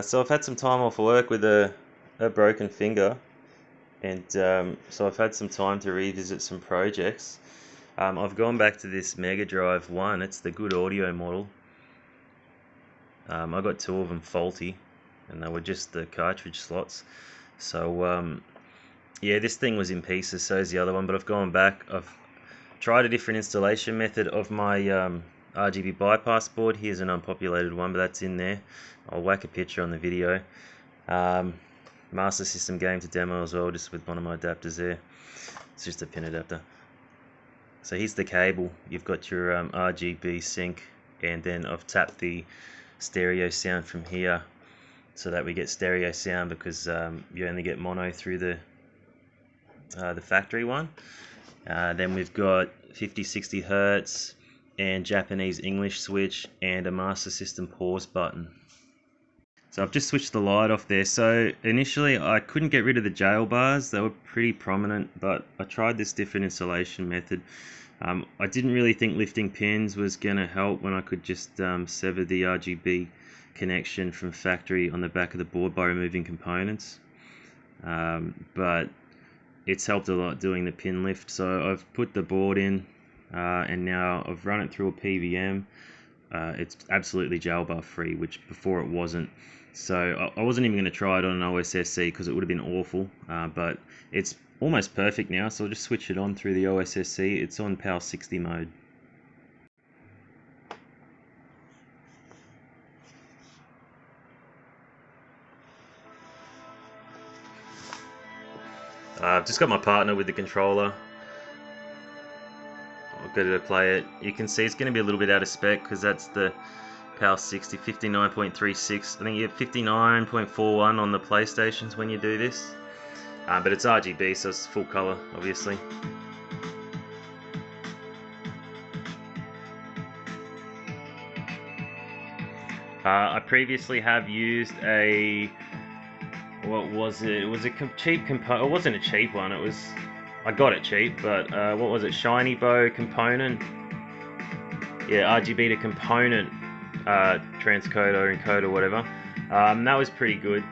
So I've had some time off work with a broken finger, and so I've had some time to revisit some projects. I've gone back to this Megadrive 1, it's the good audio model. I got two of them faulty, and they were just the cartridge slots. So yeah, this thing was in pieces, so is the other one, but I've gone back. I've tried a different installation method of my RGB bypass board. Here's an unpopulated one, but that's in there. I'll whack a picture on the video. Master System game to demo as well, just with one of my adapters there. It's just a pin adapter. So here's the cable. You've got your RGB sync, and then I've tapped the stereo sound from here so that we get stereo sound, because you only get mono through the factory one. Then we've got 50-60 Hertz and Japanese English switch and a Master System pause button. So I've just switched the light off there. So initially I couldn't get rid of the jail bars, they were pretty prominent, but I tried this different installation method. I didn't really think lifting pins was going to help when I could just sever the RGB connection from factory on the back of the board by removing components. But it's helped a lot doing the pin lift. So I've put the board in and now I've run it through a PVM. It's absolutely jailbar free, which before it wasn't. So I wasn't even going to try it on an OSSC because it would have been awful, but it's almost perfect now, so I'll just switch it on through the OSSC. It's on PAL 60 mode. I've just got my partner with the controller. I'll go to play it. You can see it's going to be a little bit out of spec because that's the PAL 60, 59.36. I think you have 59.41 on the PlayStations when you do this. But it's RGB, so it's full color, obviously. I previously have used a, what was it? It was a cheap component. It wasn't a cheap one. It was, I got it cheap, but what was it? Shiny Bow component. Yeah, RGB to component transcoder, encoder, whatever. That was pretty good,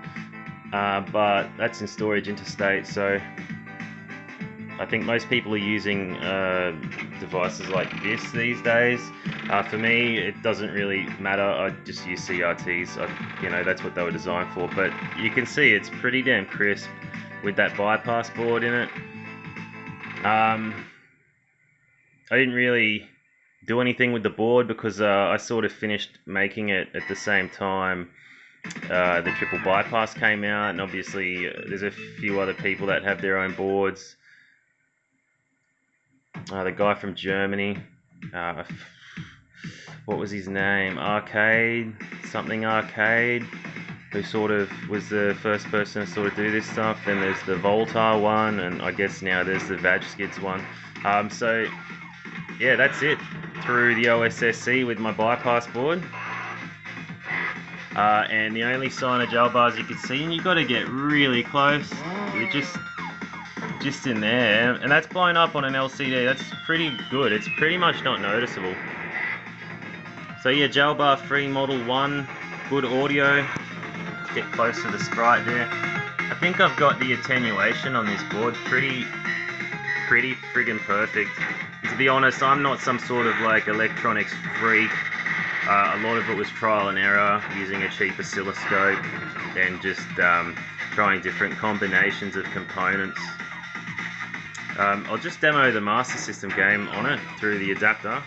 but that's in storage interstate, so I think most people are using devices like this these days. For me, it doesn't really matter. I just use CRTs. You know, that's what they were designed for. But you can see it's pretty damn crisp with that bypass board in it. I didn't really do anything with the board because I sort of finished making it at the same time the triple bypass came out, and obviously there's a few other people that have their own boards. The guy from Germany, what was his name? Something Arcade, who sort of was the first person to sort of do this stuff. Then there's the Voltar one, and I guess now there's the VajskiDs one. So yeah, that's it through the OSSC with my bypass board. And the only sign of jail bars you can see, and you've got to get really close, you're just in there, and that's blown up on an LCD. That's pretty good. It's pretty much not noticeable. So yeah, jail bar free Model 1, good audio. Get close to the sprite there. I think I've got the attenuation on this board pretty friggin' perfect. To be honest, I'm not some sort of like electronics freak. A lot of it was trial and error, using a cheap oscilloscope and just trying different combinations of components. I'll just demo the Master System game on it through the adapter.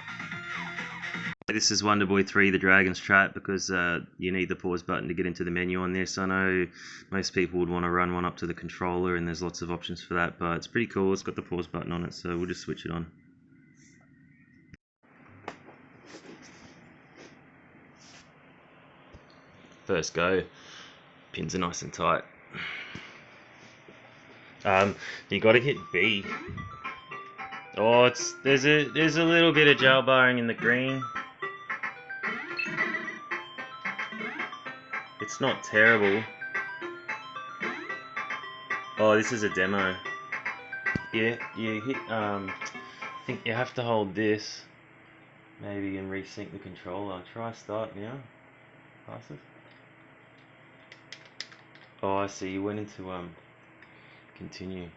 This is Wonderboy 3, the Dragon's Trap, because you need the pause button to get into the menu on this. I know most people would want to run one up to the controller, and there's lots of options for that, but it's pretty cool. It's got the pause button on it, so we'll just switch it on. First go, pins are nice and tight. You got to hit B. Oh, there's a little bit of jailbarring in the green. It's not terrible. Oh, this is a demo. Yeah, you hit. I think you have to hold this, maybe, and resync the controller. Try start now. Passes. Oh, I see. You went into continue.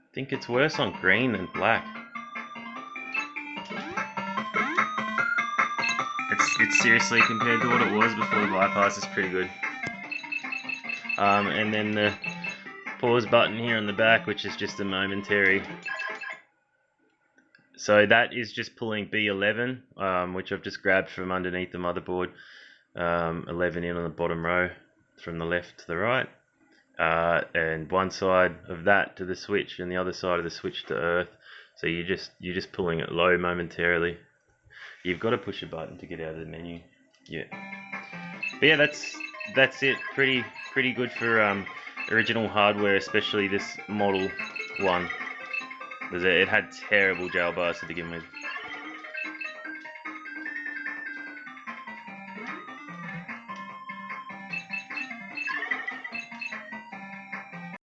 I think it's worse on green than black. It's seriously, compared to what it was before the bypass, is pretty good. And then the pause button here on the back, which is just a momentary. So that is just pulling B11, which I've just grabbed from underneath the motherboard. 11 in on the bottom row from the left to the right. And one side of that to the switch and the other side of the switch to earth. So you're just pulling it low momentarily. You've got to push a button to get out of the menu. Yeah. But yeah, that's it. Pretty good for original hardware, especially this model one. Because it had terrible jailbars to begin with.